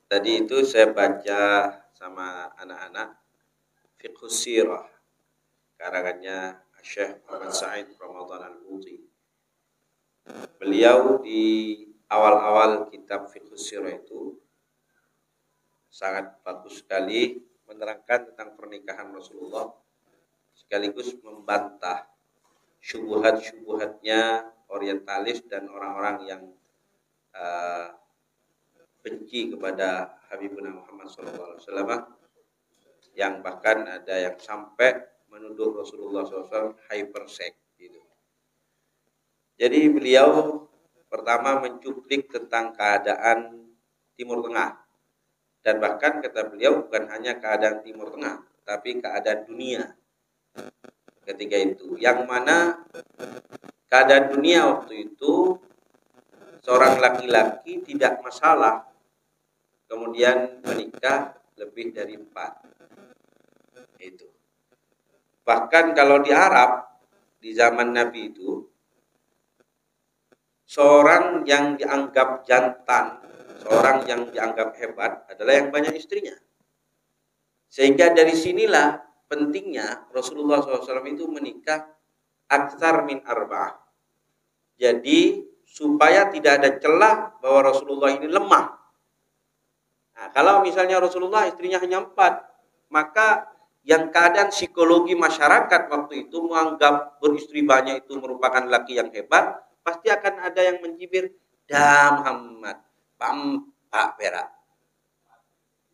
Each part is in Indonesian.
Tadi itu saya baca sama anak-anak Fiqhus Sirah karangannya Syekh Muhammad Said Ramadan Al-Buti. Beliau di awal-awal kitab Fiqhus Sirah itu sangat bagus sekali menerangkan tentang pernikahan Rasulullah sekaligus membantah syubhat-syubhatnya orientalis dan orang-orang yang benci kepada Habibuna Muhammad SAW, yang bahkan ada yang sampai menuduh Rasulullah SAW hypersex gitu. Jadi beliau pertama mencuplik tentang keadaan Timur Tengah, dan bahkan kata beliau bukan hanya keadaan Timur Tengah tapi keadaan dunia ketika itu, yang mana keadaan dunia waktu itu seorang laki-laki tidak masalah kemudian menikah lebih dari 4. Itu. Bahkan kalau di Arab di zaman Nabi itu, seorang yang dianggap jantan, seorang yang dianggap hebat adalah yang banyak istrinya. Sehingga dari sinilah pentingnya Rasulullah SAW itu menikah aktsar min arba'ah. Jadi supaya tidak ada celah bahwa Rasulullah ini lemah. Nah, kalau misalnya Rasulullah istrinya hanya 4, maka yang keadaan psikologi masyarakat waktu itu menganggap beristri banyak itu merupakan laki yang hebat, pasti akan ada yang mencibir, "Dah Muhammad, pampak perak."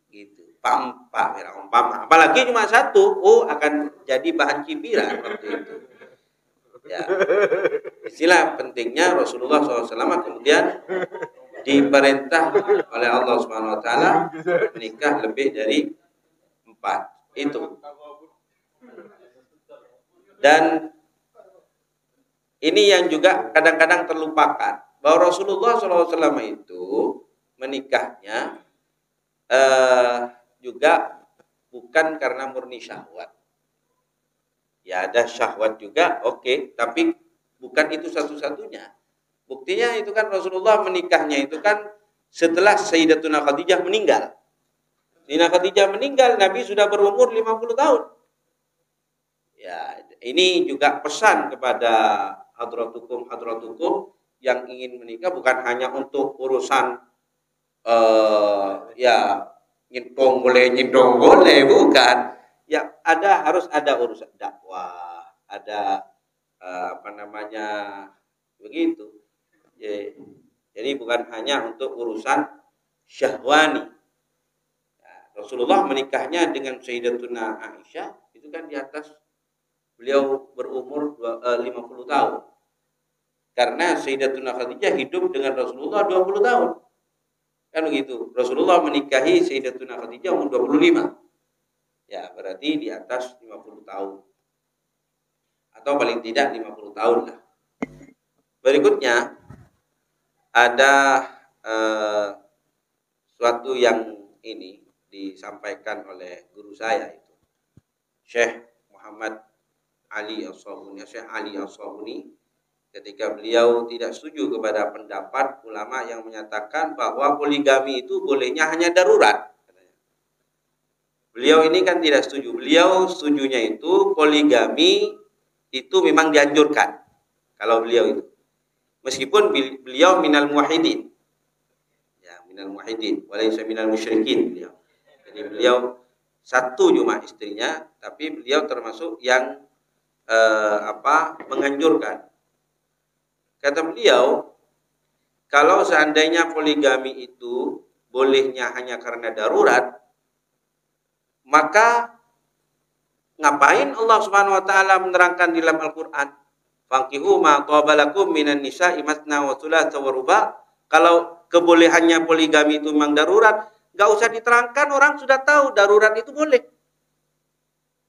Gitu, pampak perak, umpama. Apalagi cuma 1, akan jadi bahan cibiran waktu itu. Ya. Istilah pentingnya Rasulullah SAW kemudian diperintah oleh Allah Subhanahu Wa Taala menikah lebih dari 4 itu. Dan ini yang juga kadang-kadang terlupakan bahwa Rasulullah SAW itu menikahnya juga bukan karena murni syahwat. Ya ada syahwat juga, oke, tapi bukan itu satu-satunya. Buktinya itu kan Rasulullah menikahnya itu kan setelah Sayyidatuna Khadijah meninggal. Sayyidatuna Khadijah meninggal, Nabi sudah berumur 50 tahun. Ya, ini juga pesan kepada hadratukum yang ingin menikah, bukan hanya untuk urusan ya nyintong boleh, bukan. Ya harus ada urusan dakwah, ada begitu. Jadi bukan hanya untuk urusan syahwani. Rasulullah menikahnya dengan Sayyidatuna Aisyah itu kan di atas beliau berumur 50 tahun. Karena Sayyidatuna Khadijah hidup dengan Rasulullah 20 tahun. Kan begitu. Rasulullah menikahi Sayyidatuna Khadijah umur 25. Ya, berarti di atas 50 tahun. Atau paling tidak 50 tahun lah. Berikutnya ada suatu yang ini disampaikan oleh guru saya itu, Syekh Muhammad Ali As-Sabuni, Syekh Ali As-Sabuni, ketika beliau tidak setuju kepada pendapat ulama yang menyatakan bahwa poligami itu bolehnya hanya darurat. Beliau ini kan tidak setuju. Beliau setujunya itu poligami itu memang dianjurkan. Kalau beliau itu, meskipun beliau minal muwahhidin, ya minal muwahhidin, walaysa minal musyrikin beliau. Jadi beliau satu cuma istrinya, tapi beliau termasuk yang menganjurkan. Kata beliau, kalau seandainya poligami itu bolehnya hanya karena darurat, maka ngapain Allah Subhanahu wa taala menerangkan di dalam Al-Qur'an, "Fankihu ma qabalakum minan nisa'i matsna wa thulatsa wa ruba'." Kalau kebolehannya poligami itu memang darurat, enggak usah diterangkan, orang sudah tahu darurat itu boleh.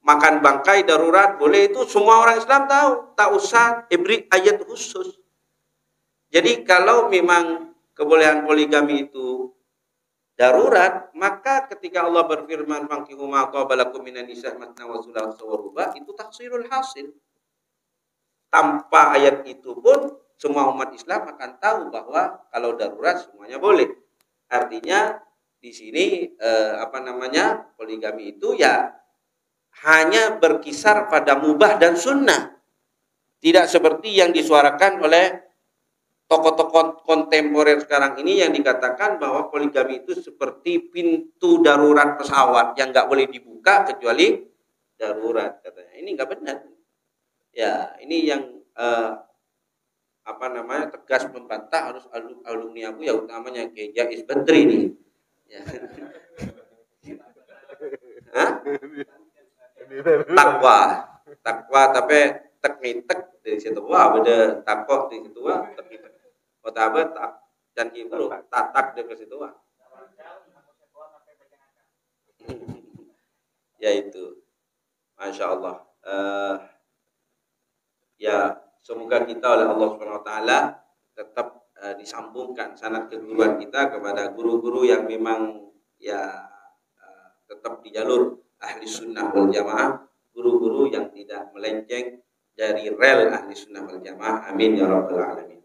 Makan bangkai darurat boleh, itu semua orang Islam tahu, tak usah diberi ayat khusus. Jadi kalau memang kebolehan poligami itu darurat, maka ketika Allah berfirman fankihu ma qabalakum minan nisa'i matsna wa thulatsa wa ruba', itu taksirul hasil. Tanpa ayat itu pun semua umat Islam akan tahu bahwa kalau darurat semuanya boleh. Artinya di sini poligami itu ya hanya berkisar pada mubah dan sunnah, tidak seperti yang disuarakan oleh tokoh-tokoh kontemporer sekarang ini yang dikatakan bahwa poligami itu seperti pintu darurat pesawat yang nggak boleh dibuka kecuali darurat, katanya. Ini nggak benar. Ya, ini yang tegas membantah harus alumni Abu, ya utamanya Kiai Jais Badri ini. Ya. Takwa tapi teknitek dari situ beda takwa di situ teknitek. Kota tak dan ibu tatak dari situ ya itu, masya Allah. Ya, semoga kita oleh Allah Subhanahu Wa Taala tetap disambungkan sanad keguruan kita kepada guru-guru yang memang ya tetap di jalur ahli sunnah wal jamaah, guru-guru yang tidak melenceng dari rel ahli sunnah wal jamaah. Amin ya rabbal alamin.